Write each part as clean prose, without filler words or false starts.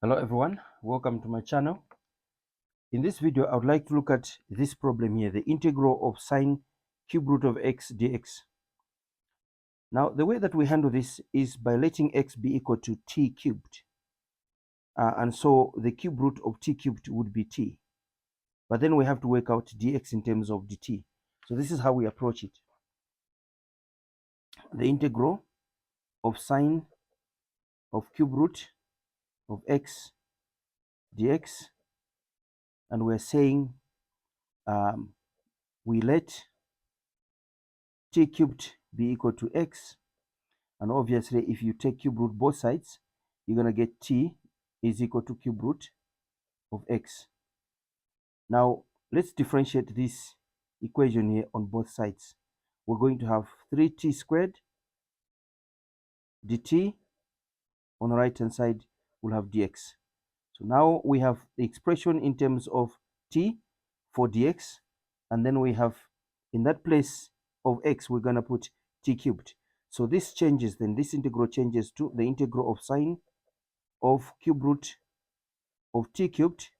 Hello everyone, welcome to my channel. In this video I would like to look at this problem here, the integral of sine cube root of x dx. Now the way that we handle this is by letting x be equal to t cubed, and so the cube root of t cubed would be t, but then we have to work out dx in terms of dt. So this is how we approach it: the integral of sine of cube root of x dx, and we're saying we let t cubed be equal to x, and obviously if you take cube root both sides, you're going to get t is equal to cube root of x. Now let's differentiate this equation here on both sides. We're going to have 3t squared dt. On the right hand side we'll have dx. So now we have the expression in terms of t for dx, and then we have in that place of x we're going to put t cubed. So this changes, then this integral changes to the integral of sine of cube root of t cubed,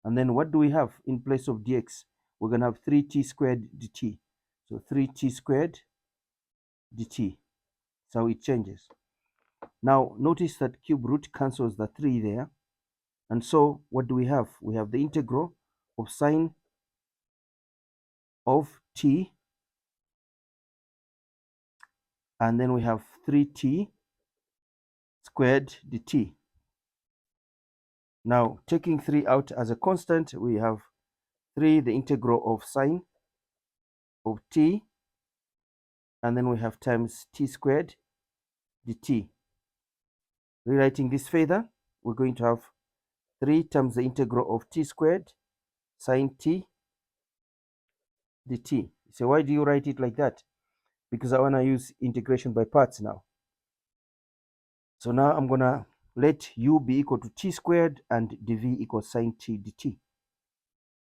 and then what do we have in place of dx? We're going to have 3t squared dt. So 3t squared dt. So it changes. Now notice that cube root cancels the 3 there, and so what do we have? We have the integral of sine of t, and then we have 3t squared dt. Now taking 3 out as a constant, we have 3 the integral of sine of t, and then we have times t squared dt. Rewriting this further, we're going to have 3 times the integral of t squared sine t dt. So why do you write it like that? Because I want to use integration by parts now. So now I'm going to let u be equal to t squared and dv equals sine t dt.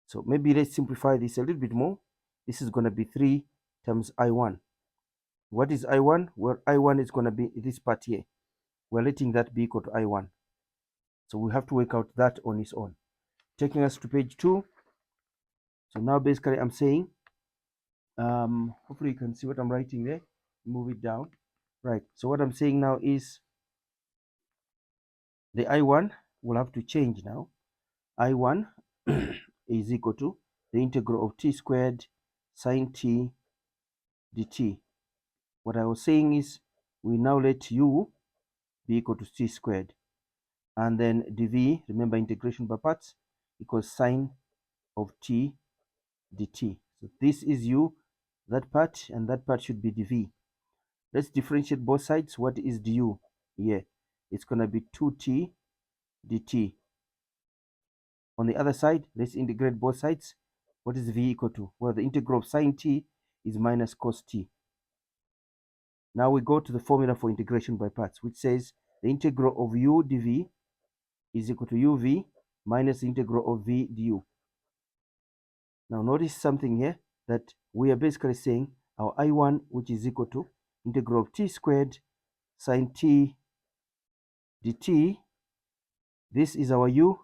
So maybe let's simplify this a little bit more. This is going to be 3 times I1. What is I1? Well, I1 is going to be this part here. We're letting that be equal to I1. So we have to work out that on its own. Taking us to page 2. So now basically I'm saying, hopefully you can see what I'm writing there. Move it down. Right. So what I'm saying now is the I1 will have to change now. I1 is equal to the integral of t squared sine t dt. What I was saying is we now let u be equal to t squared, and then dv, remember integration by parts, equals sine of t dt. So this is u, that part, and that part should be dv. Let's differentiate both sides. What is du here? It's going to be 2t dt. On the other side, let's integrate both sides. What is v equal to? Well, the integral of sine t is minus cos t. Now we go to the formula for integration by parts, which says the integral of u dv is equal to uv minus the integral of v du. Now notice something here, that we are basically saying our I1, which is equal to integral of t squared sine t dt. This is our u,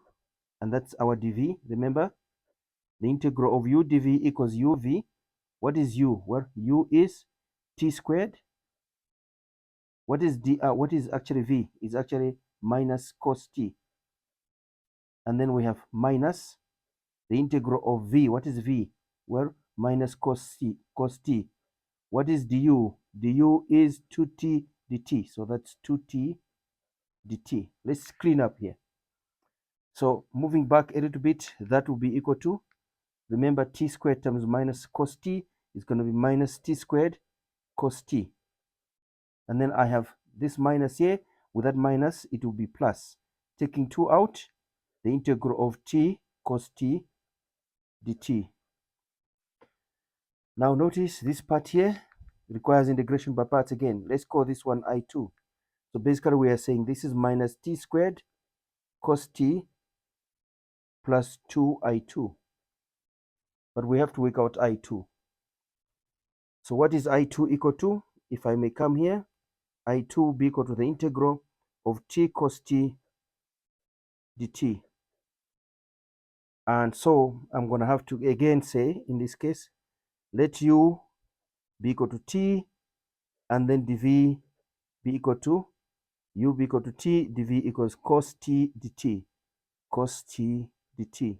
and that's our dv. Remember, the integral of u dv equals uv. What is u? Well, u is t squared. What is actually v? Is actually minus cos t. And then we have minus the integral of v. What is v? Well, minus cos t. What is du? Du is 2t dt. So that's 2t dt. Let's clean up here. So moving back a little bit, that will be equal to, remember, t squared times minus cos t is going to be minus t squared cos t. And then I have this minus here. With that minus, it will be plus. Taking 2 out, the integral of t cos t dt. Now notice this part here requires integration by parts again. Let's call this one I2. So basically we are saying this is minus t squared cos t plus 2I2. But we have to work out I2. So what is I2 equal to? If I may come here, I2 will be equal to the integral of t cos t dt. And so I'm going to have to again say, in this case, let u be equal to t, and then dv be equal to u be equal to t, dv equals cos t dt. Cos t dt.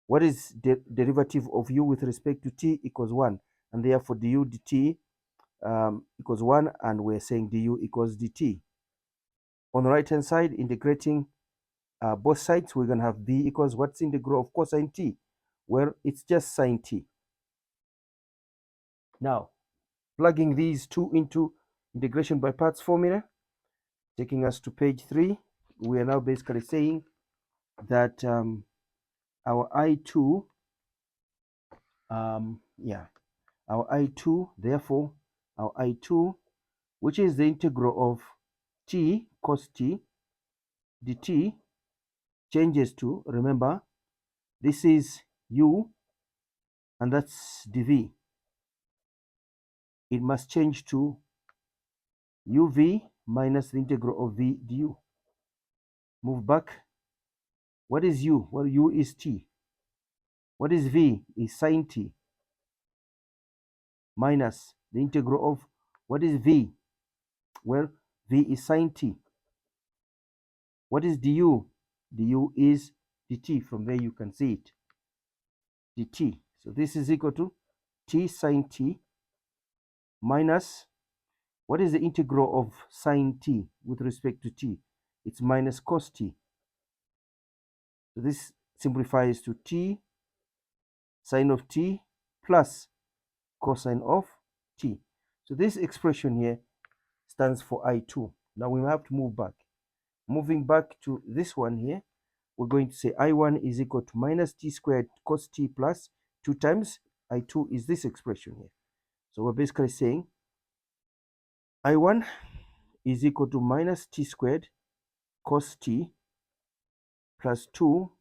What is the derivative of u with respect to t? Equals 1, and therefore du dt equals 1, and we're saying du equals dt. On the right hand side, integrating both sides, we're going to have b equals what's integral of cosine t? Well, it's just sine t. Now, plugging these two into integration by parts formula, taking us to page 3, we are now basically saying that our I2, our I2, therefore, our I2, which is the integral of t cos t dt, changes to, remember, this is u and that's dv. It must change to uv minus the integral of v du. Move back. What is u? Well, u is t. What is v? Is sine t minus the integral of, what is v? Well, v is sine t. What is du? Du is dt. From there you can see it, dt. So this is equal to t sine t minus, what is the integral of sine t with respect to t? It's minus cos t. So this simplifies to t sine of t plus cosine of t. So this expression here stands for I2. Now we have to move back. Moving back to this one here, we're going to say I1 is equal to minus t squared cos t plus 2 times I2 is this expression here. So we're basically saying I1 is equal to minus t squared cos t plus 2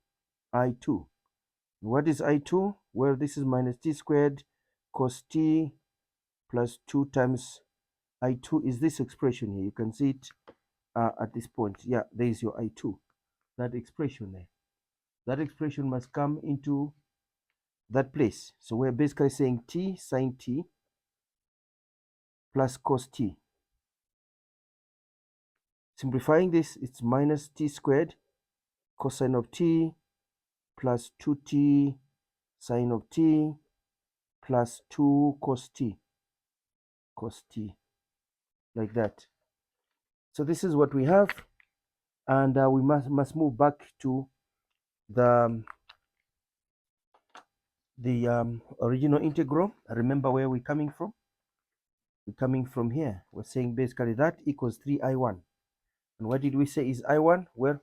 I2. What is I2? Well, this is minus t squared cos t plus 2 times I2 is this expression here. You can see it at this point. Yeah, there is your I2. That expression there. That expression must come into that place. So we're basically saying t sine t plus cos t. Simplifying this, it's minus t squared cosine of t plus 2t sine of t plus 2 cos t, like that. So this is what we have, and we must move back to the original integral. Remember where we're coming from? We're coming from here. We're saying basically that equals 3i1. And what did we say is I1? Well,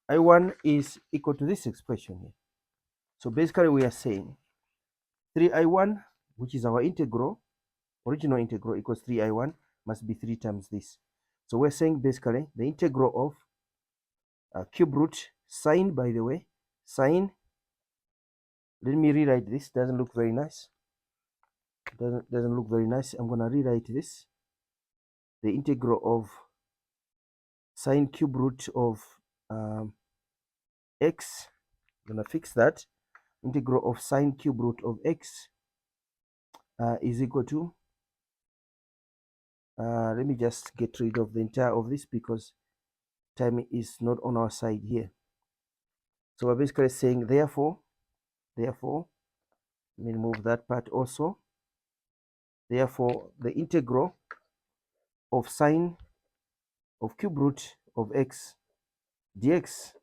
I1 is equal to this expression here. So basically we are saying 3i1, which is our integral, original integral, equals 3i1 must be 3 times this. So we're saying basically the integral of cube root sine, by the way, sine, let me rewrite this, doesn't look very nice. Doesn't look very nice. I'm going to rewrite this. The integral of sine cube root of x, I'm going to fix that. Integral of sine cube root of x is equal to, let me just get rid of the entire of this because time is not on our side here. So we're basically saying therefore, let me remove that part also. Therefore, the integral of sine of cube root of x dx,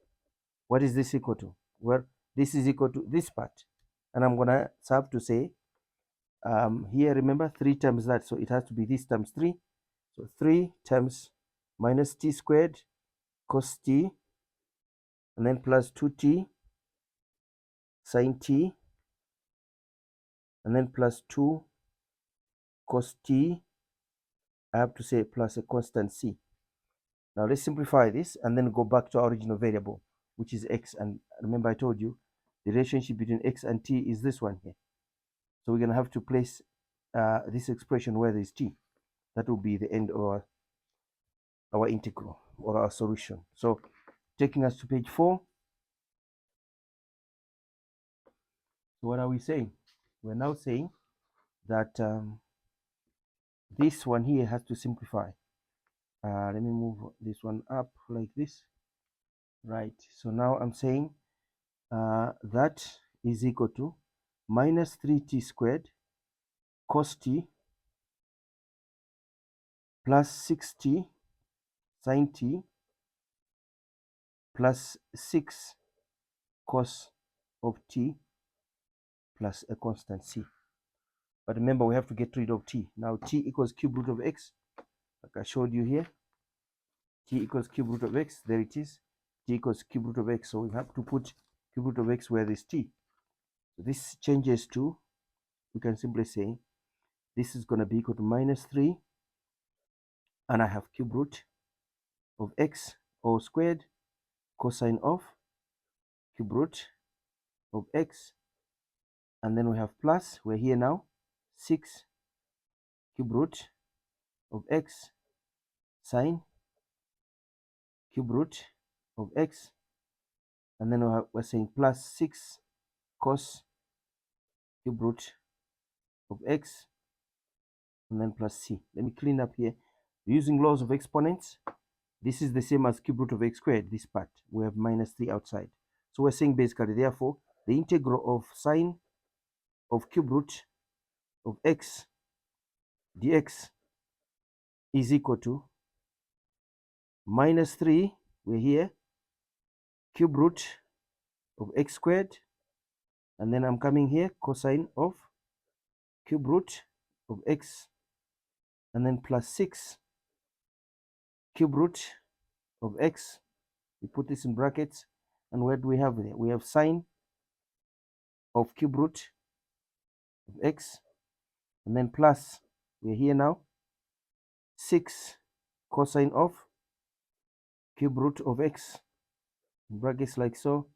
what is this equal to? Well, this is equal to this part. And I'm going to have to say, here, remember, 3 times that. So it has to be this times 3. So 3 times minus t squared cos t, and then plus 2t sine t, and then plus 2 cos t. I have to say plus a constant c. Now let's simplify this and then go back to our original variable, which is x. And remember I told you the relationship between x and t is this one here. So we're going to have to place this expression where there is t. That will be the end of our integral or our solution. So taking us to page 4. So what are we saying? We're now saying that this one here has to simplify. Let me move this one up like this. Right. So now I'm saying that is equal to minus 3t squared cos t plus 6t sin t plus 6 cos of t plus a constant c. But remember, we have to get rid of t. Now t equals cube root of x, like I showed you here. T equals cube root of x, there it is. T equals cube root of x, so we have to put cube root of x where there's t. So this changes to, we can simply say, this is going to be equal to minus 3, and I have cube root of x all squared cosine of cube root of x, and then we have plus, we're here now, 6 cube root of x sine cube root of x, and then we're saying plus 6 cos cube root of x, and then plus c. Let me clean up here. Using laws of exponents, this is the same as cube root of x squared, this part. We have minus 3 outside. So we're saying basically, therefore, the integral of sine of cube root of x dx is equal to minus 3, we're here, cube root of x squared, and then I'm coming here, cosine of cube root of x, and then plus 6 cube root of x. We put this in brackets, and what do we have there? We have sine of cube root of x, and then plus, we're here now, 6 cosine of cube root of x, in brackets like so,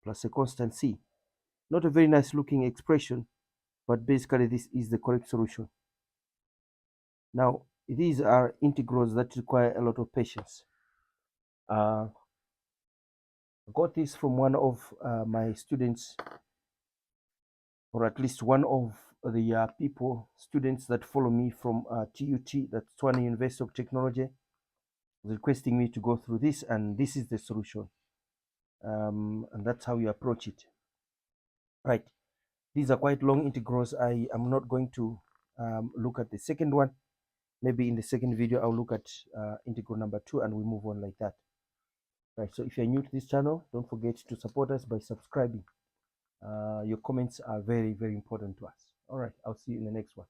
plus a constant c. Not a very nice looking expression, but basically this is the correct solution. Now, these are integrals that require a lot of patience. I got this from one of my students, or at least one of the students that follow me from TUT, that's Tshwane University of Technology, requesting me to go through this, and this is the solution. And that's how you approach it. Right. These are quite long integrals. I am not going to look at the second one. Maybe in the second video, I'll look at integral number 2, and we move on like that. Right. So if you're new to this channel, don't forget to support us by subscribing. Your comments are very, very important to us. All right. I'll see you in the next one.